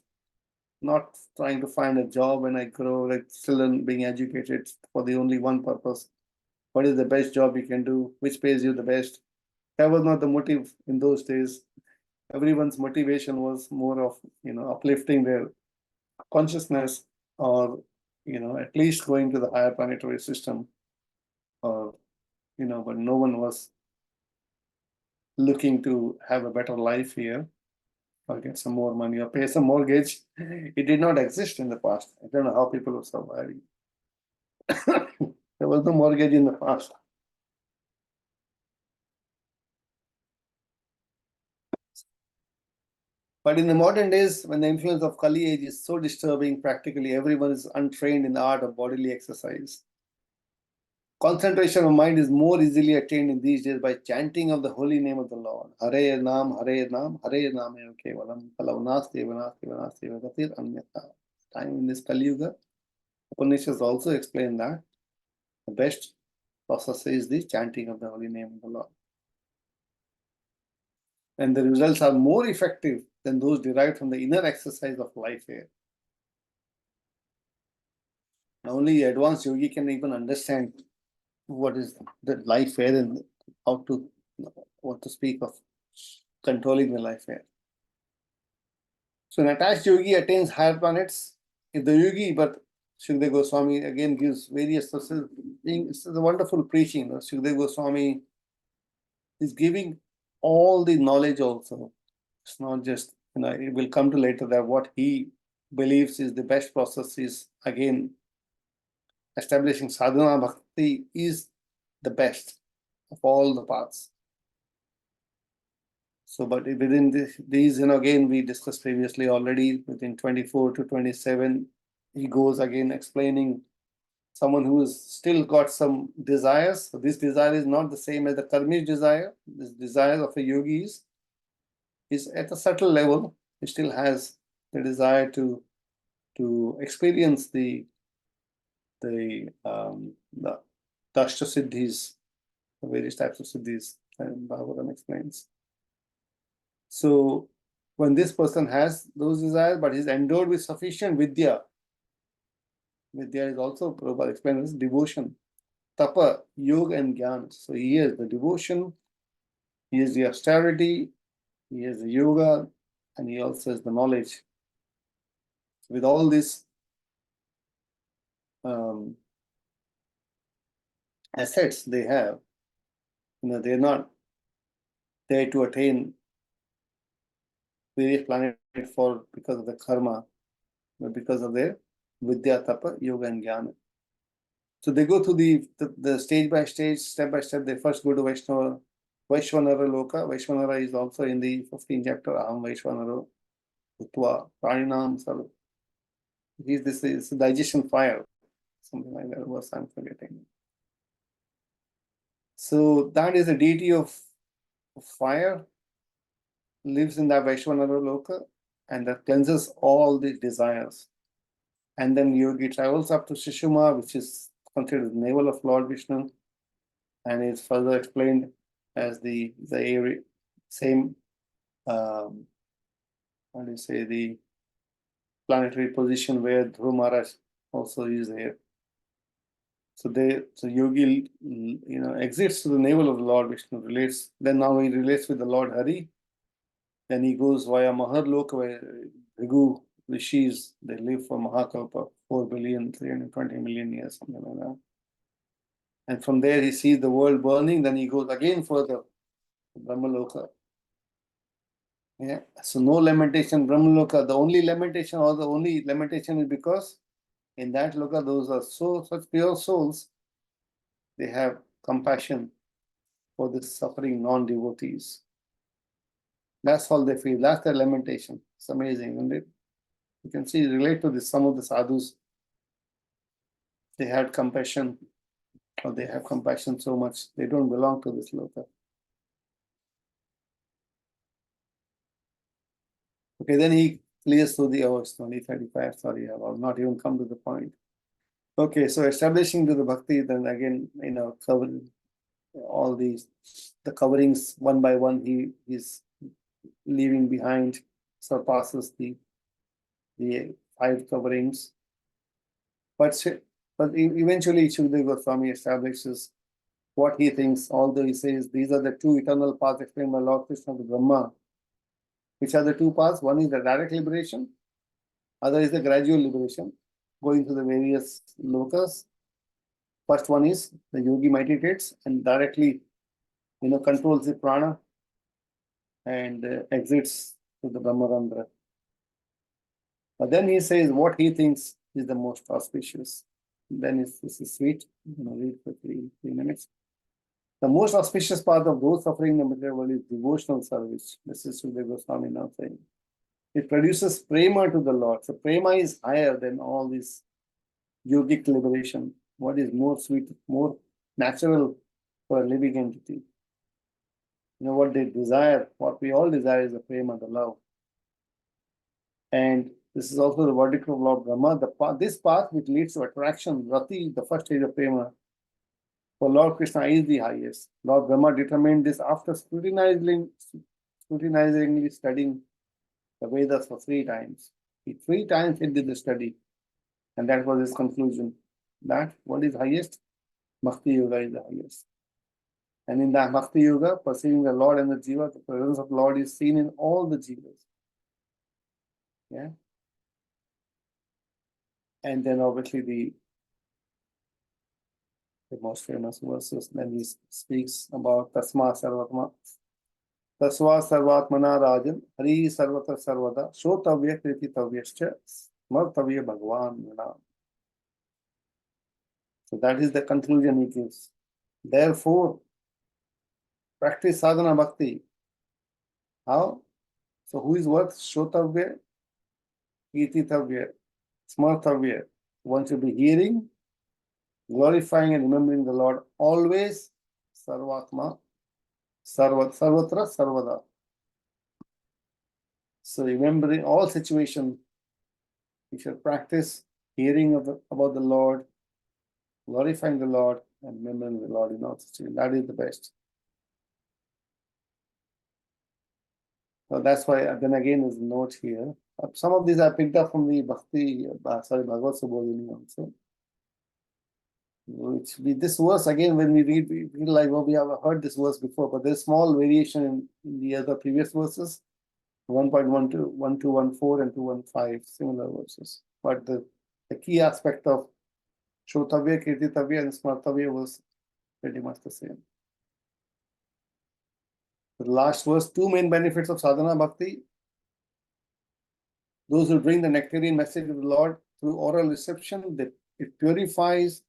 not trying to find a job when I grow, like still being educated for the only one purpose. What is the best job you can do? Which pays you the best? That was not the motive in those days. Everyone's motivation was more of, uplifting their consciousness, or, at least going to the higher planetary system, or, but no one was looking to have a better life here, or get some more money, or pay some mortgage. It did not exist in the past. I don't know how people were surviving. There was no mortgage in the past. But in the modern days, when the influence of Kali age is so disturbing, practically everyone is untrained in the art of bodily exercise. Concentration of mind is more easily attained in these days by chanting of the holy name of the Lord. Hare Nam, Hare Nam, Hare Nam Kevalam, Kalavnasti, Vanasti, Vanasti, Vagatir, Anyata. Time in this Kali Yuga, Upanishads also explain that the best process is the chanting of the holy name of the Lord. And the results are more effective than those derived from the inner exercise of life here. Only advanced yogi can even understand what is the life here and what to speak of controlling the life here. So an attached yogi attains higher planets. If the yogi, but Shukdev Goswami again gives various sources. It's a wonderful preaching. Shukdev Goswami is giving all the knowledge also. It's not just, it will come to later that what he believes is the best process is, again, establishing sadhana bhakti is the best of all the paths. So, but within these, again, we discussed previously already, within 24 to 27, he goes again explaining someone who has still got some desires. So this desire is not the same as the karmic desire. This desire of a yogi is at a subtle level. He still has the desire to experience the Dashta Siddhis, the various types of Siddhis, and Bhagavatam explains. So when this person has those desires, but he's endowed with sufficient vidya, vidya is also, Prabhupada explains, devotion, tapa, yoga, and jnana. So he has the devotion, he has the austerity, he has the yoga, and he also has the knowledge. With all this assets they have, they're not there to attain various planets because of the karma, but because of their vidya, tapa, yoga, and jnana. So they go through the stage by stage, step by step. They first go to Vaishnava, Vaishvanara Loka. Vaishvanara is also in the 15th chapter, Aham Vaishvanara, Utva, Praninam, Sarva. This is digestion fire, something like that was, I'm forgetting. So that is a deity of fire, lives in that Vaishvanara Loka, and that cleanses all the desires. And then yogi travels up to Shishuma, which is considered the navel of Lord Vishnu, and is further explained as the area, same, how do you say, the planetary position where Dhruv Maharaj also is there. So yogi, exits to the navel of the Lord Vishnu, relates. Then now he relates with the Lord Hari. Then he goes via Maharloka, where Rigu rishis, they live for Mahakalpa, 4,320,000,000 years, something like that. And from there he sees the world burning. Then he goes again further, Brahmaloka. Yeah. So no lamentation, Brahmaloka. The only lamentation is because in that loka, those are such pure souls. They have compassion for the suffering non-devotees. That's all they feel. That's their lamentation. It's amazing, isn't it? You can see, relate to this. Some of the sadhus, they had compassion, or they have compassion so much, they don't belong to this loka. Okay, then he clears through the hours, 2035. Sorry, I've not even come to the point. Okay, so establishing to the bhakti, then again, covering all the coverings one by one, he is leaving behind, surpasses the 5 coverings. But eventually, Shukdev Goswami establishes what he thinks, although he says these are the 2 eternal paths explained by Lord Krishna to Brahma. Which are the 2 paths? One is the direct liberation, other is the gradual liberation, going through the various lokas. First one is the yogi meditates and directly, controls the prana and exits to the Brahmarandra. But then he says what he thinks is the most auspicious. Then this is sweet. I'm going to read for 3 minutes. The most auspicious path of those suffering in the material world is devotional service. This is Sukadeva Goswami now saying. It produces prema to the Lord. So prema is higher than all this yogic liberation. What is more sweet, more natural for a living entity? What they desire, what we all desire is the prema, the love. And this is also the verdict of Lord Brahma. This path which leads to attraction, rati, the first stage of prema, for Lord Krishna is the highest. Lord Brahma determined this after scrutinizingly studying the Vedas for 3 times. 3 times he did the study. And that was his conclusion. That what is highest? Bhakti Yoga is the highest. And in that Bhakti Yoga, perceiving the Lord and the Jiva, the presence of the Lord is seen in all the Jivas. Yeah. And then obviously the most famous verses, then he speaks about Tasma Sarvatma. Tasva Sarvatmana Rajan, Hari Sarvata Sarvada, Shotavya Krititavyascha, Smartavya Bhagwan Nana. So that is the conclusion he gives. Therefore, practice sadhana bhakti. How? So who is worth? Shotavya, Kirtitavya, Smartavya. One should be hearing, glorifying and remembering the Lord always, Sarvatma, Sarvatra, Sarvada. So remembering all situations, we should practice hearing about the Lord, glorifying the Lord, and remembering the Lord in all situations. That is the best. So that's why, then again, there's a note here. Some of these I picked up from the Bhagavad Subodhini also. This verse, again, when we read, we feel like, we have heard this verse before, but there's small variation in the other previous verses. 1.12, 1214 and 215, similar verses. But the key aspect of Shotavya, Kirtitavya, and Smartavya was pretty much the same. The last verse, 2 main benefits of sadhana bhakti. Those who bring the nectarian message of the Lord through oral reception, it purifies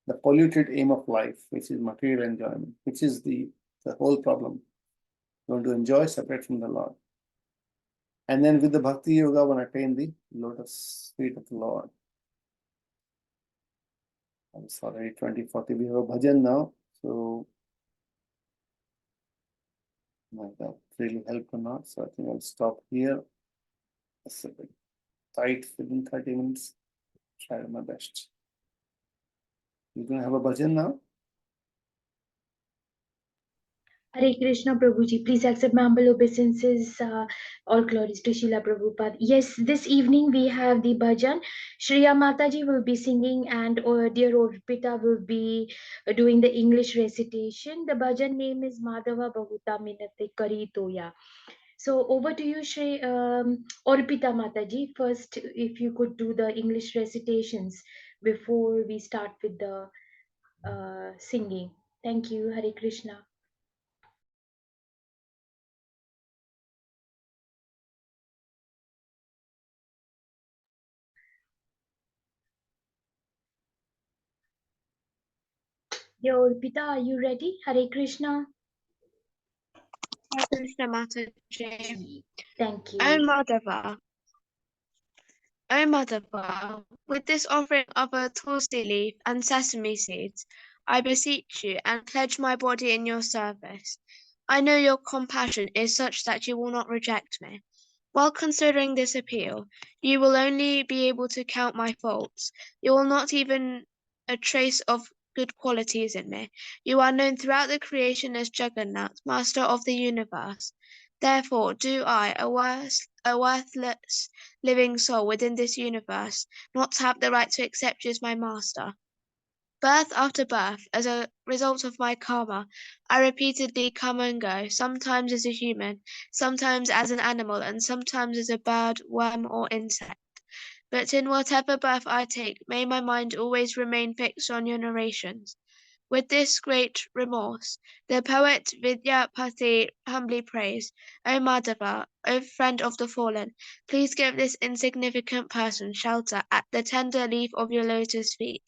the polluted aim of life, which is material enjoyment, which is the whole problem. You want to enjoy separate from the Lord. And then with the Bhakti Yoga, one attain the lotus feet of the Lord. I'm sorry, 2040. We have a bhajan now. So, that really helped or not. So I think I'll stop here. It's a bit tight within 30 minutes. Try my best. You're going to have a bhajan now? Hare Krishna Prabhuji, please accept my humble obeisances. All glories to Srila Prabhupada. Yes, this evening we have the bhajan. Shriya Mataji will be singing and dear Orpita will be doing the English recitation. The bhajan name is Madhava Bhavuta Minate Kari Toya. So over to you, Shri Orpita Mataji. First, if you could do the English recitations before we start with the singing. Thank you. Hare Krishna. Dear Orpita, are you ready? Hare Krishna. Hare Krishna Mataji. Thank you. O Madhava, with this offering of a tulsi leaf and sesame seeds, I beseech you and pledge my body in your service. I know your compassion is such that you will not reject me. While considering this appeal, you will only be able to count my faults. You will not even a trace of good qualities in me. You are known throughout the creation as Jagannath, master of the universe. Therefore do I, a worthless living soul within this universe, not have the right to accept you as my master. Birth after birth, as a result of my karma, I repeatedly come and go, sometimes as a human, sometimes as an animal, and sometimes as a bird, worm, or insect. But in whatever birth I take, may my mind always remain fixed on your narrations. With this great remorse, the poet Vidyapati humbly prays, O Madhava, O friend of the fallen, please give this insignificant person shelter at the tender leaf of your lotus feet.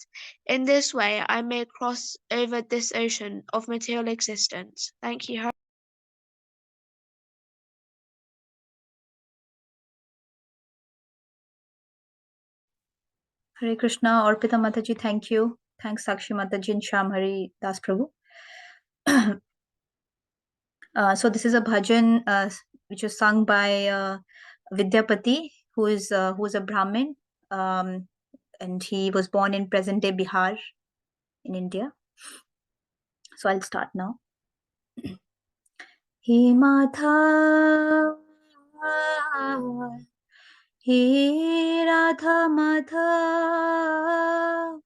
In this way, I may cross over this ocean of material existence. Thank you. Hare Krishna, Arpita Mataji, thank you. Thanks, Sakshi Mataji and Shyam Hari Das Prabhu. So this is a bhajan which was sung by Vidyapati, who is a Brahmin, and he was born in present-day Bihar in India. So I'll start now. He Madha, He Radha Madha,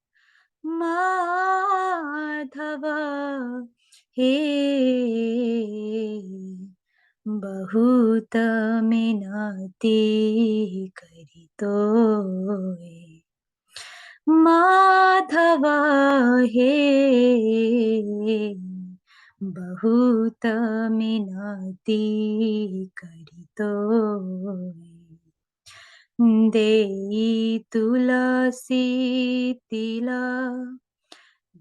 Madhava, He बहुत मिनती करी तो माधव हे बहुत मिनती करी तो देई तुलसी तिला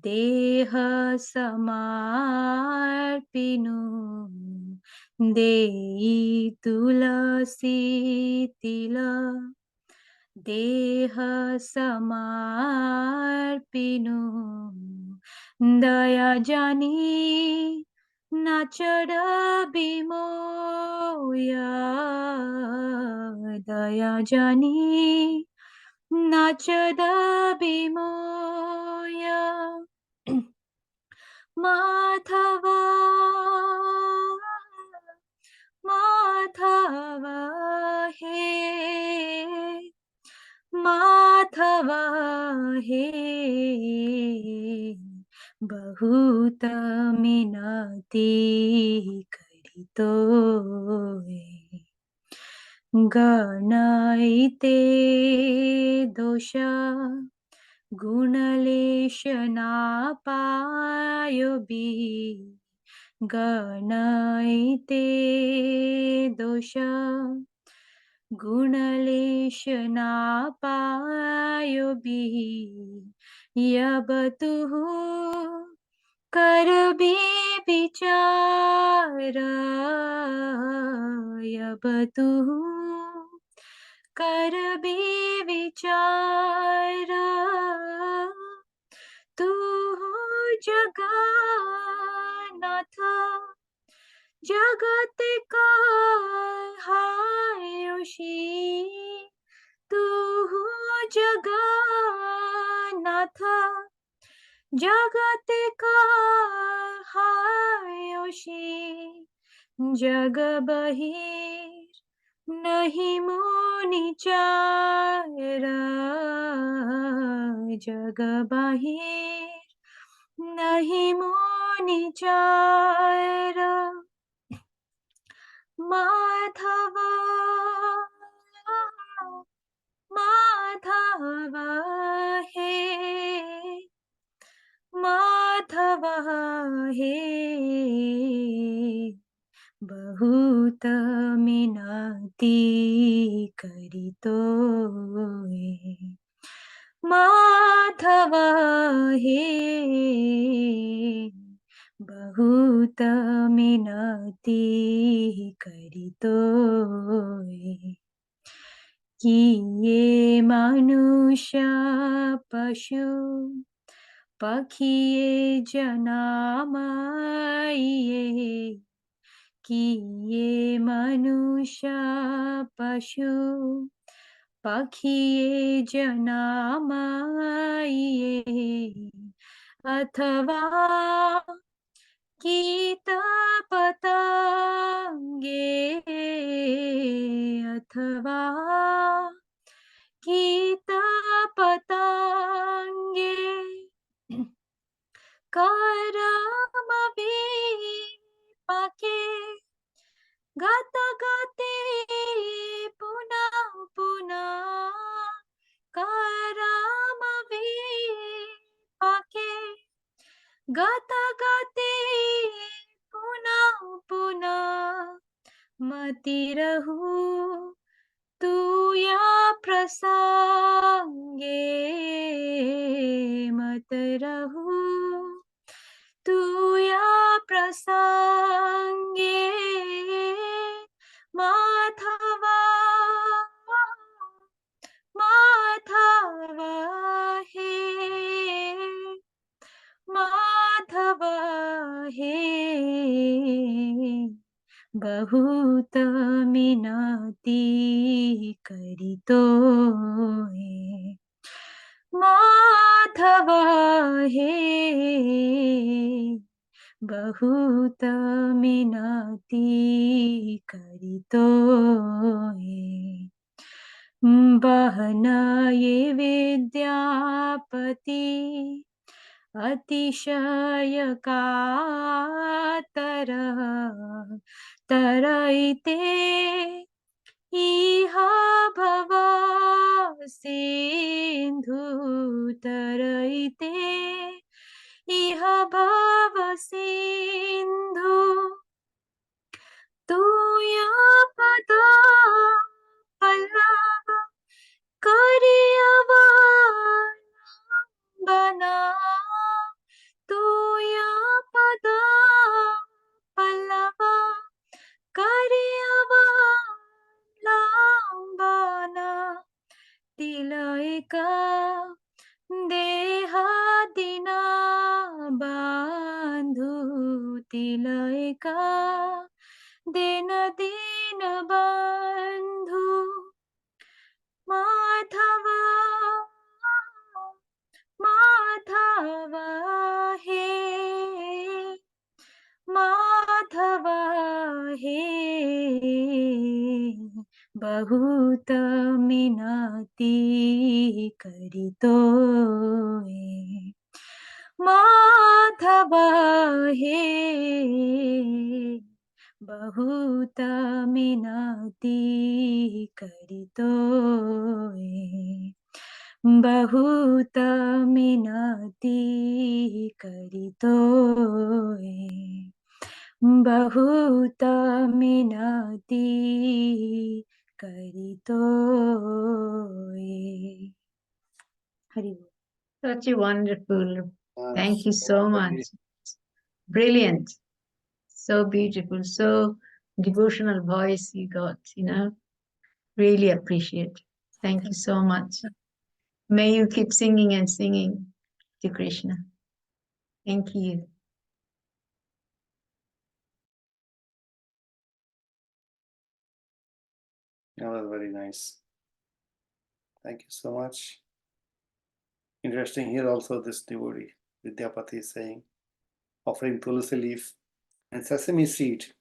देह समार्पिनु देई तुलसी तिला देह समार्पिनु दया जानी नाचर बिमोया दया जानी नाचर बिमोया माधवा माधवा हे माधवा हे बहुत मिनती करी तो गणैते दोष गुणलेश नापायो बी गणैते दोष गुणलेश नापायो बी यबतुः करबी विचार यबतुः करबी विचार तू जगन्नाथ जगत का हायोशी तू जगन्नाथ जगत का हायोशी जग बहिर नहीं मोनि चारा जग बहिर नहीं मोनि चारा माधवा माधवा हे माधवा हे बहुत मिनती करी तो माधवा हे बहुत मिनती करी तो किए मनुष्य पशु पखिए जनामाइए किए मनुष्य पशु पखिए जनामाइए अथवा कीट पतंगे गाता गाते पुनः पुनः मती रहूं तू या प्रसंगे मत रहूं तू या प्रसंगे माधवा माधवा हे माधवा हे बहुत मिनती करितो हे माधव हे बहुत मिनती करितो हे बहनाये विद्यापति अतिशय कातर तरैते इह भव सिंधु तरैते इह भव सिंधु तुया पद पल्लव करियवलंबना तुया पद पल्लव करियवलंबना तिलैका देहा दिना बंधु तिलैका दिन दिन बंधु माधव माधव हे माधव हे बहुत मिनती करितो हे माधव हे बहुत मिनती करितो हे बहुत मिनती करितो हे बहुत मिनती करितो हे हरि बोल। Such a wonderful. Thank you so so lovely. much. Brilliant. So beautiful. So devotional voice you got, Really appreciate. Thank you so much. May you keep singing and singing to Krishna. Thank you. That was very nice. Thank you so much. Interesting here also this devotee, Vidyapati is saying, offering tulsi leaf and sesame seed.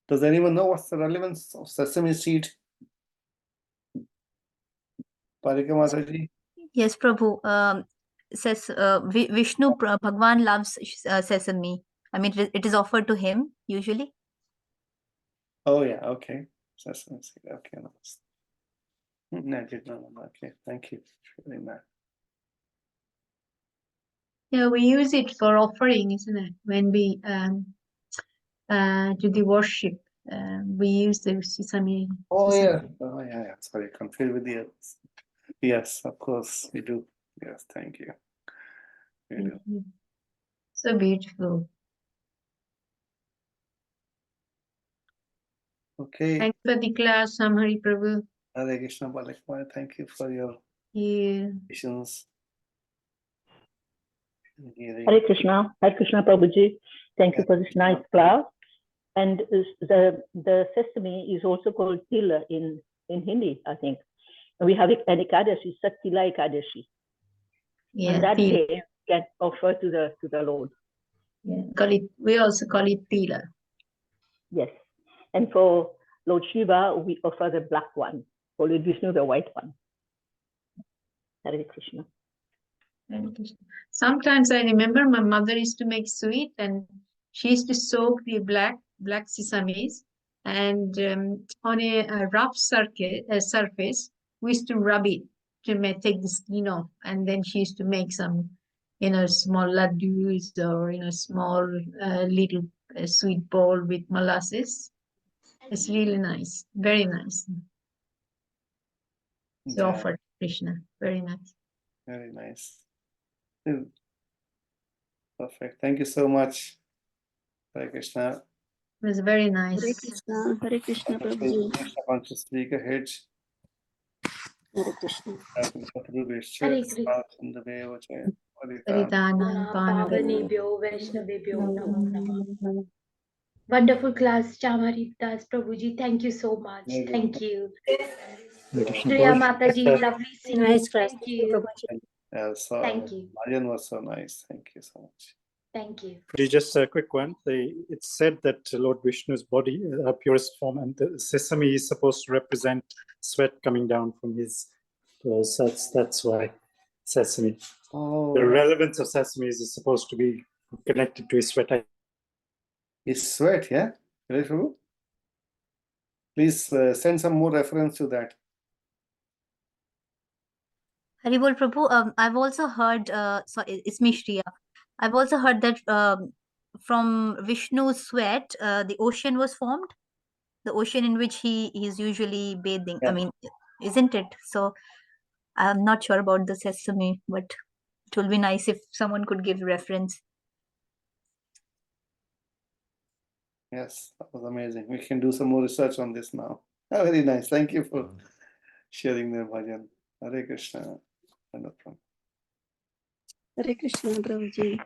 Does anyone know what's the relevance of sesame seed? Parika Mataji? Yes, Prabhu. Says Vishnu Bhagwan loves sesame. I mean, it is offered to him usually. Oh yeah, okay. Sesame seed. Okay, nice. No, I did not know. Okay, thank you. It's really nice. Yeah, we use it for offering, isn't it? When we do the worship, we use the sesame. Oh yeah. Oh yeah. Sorry, confused with the others. Yes, of course we do. Yes, thank you. We do. So beautiful. Okay. Thanks for the class, Samhari Prabhu. Hare Krishna Balakmaya, thank you for your patience. Hare Krishna Prabhuji. Thank you for this nice class. And the sesame is also called tila in Hindi, I think. We have an Ekadashi, Sattila Ekadashi. Yeah, and that day get offered to the Lord. Yeah, we also call it tila. Yes. And for Lord Shiva, we offer the black one. For Lord Vishnu, the white one. Hare Krishna. Sometimes I remember my mother used to make sweet, and she used to soak the black sesames, and on a rough surface, we used to rub it to take the skin off, and then she used to make some small laddus or, small little sweet bowl with molasses. It's really nice, very nice. So Yeah, offered Krishna, very nice. very nice. Perfect. Thank you so much, Hare Krishna. It was very Hare nice. Krishna, Hare Krishna, Prabhuji. Krishna conscious speak ahead. Hare Krishna. Hare Krishna. Paritanam Pavanebhyo Vaishnavebhyo Namo Namah. Wonderful class, Chamaritas Prabhuji. Thank you so much. Thank you. Shriya Mataji, lovely singing. Nice class. Thank you. So Thank you. Bhajan was so nice. Thank you so much. Thank you. Just a quick one. It's said that Lord Vishnu's body, purest form, and the sesame is supposed to represent sweat coming down from his. So that's why sesame. Oh, The relevance of sesame is supposed to be connected to his sweat. his sweat, yeah? Right, Prabhu? Please send some more reference to that. Haribol Prabhu, I've also heard, it's me Shriya. I've also heard that from Vishnu's sweat, the ocean was formed, the ocean in which he is usually bathing. Yeah. I mean, isn't it? So I'm not sure about the sesame, but it will be nice if someone could give reference. Yes, that was amazing. We can do some more research on this now. Oh, very nice. Thank you for sharing the bhajan. Hare Krishna. Hare Krishna, Prabhuji.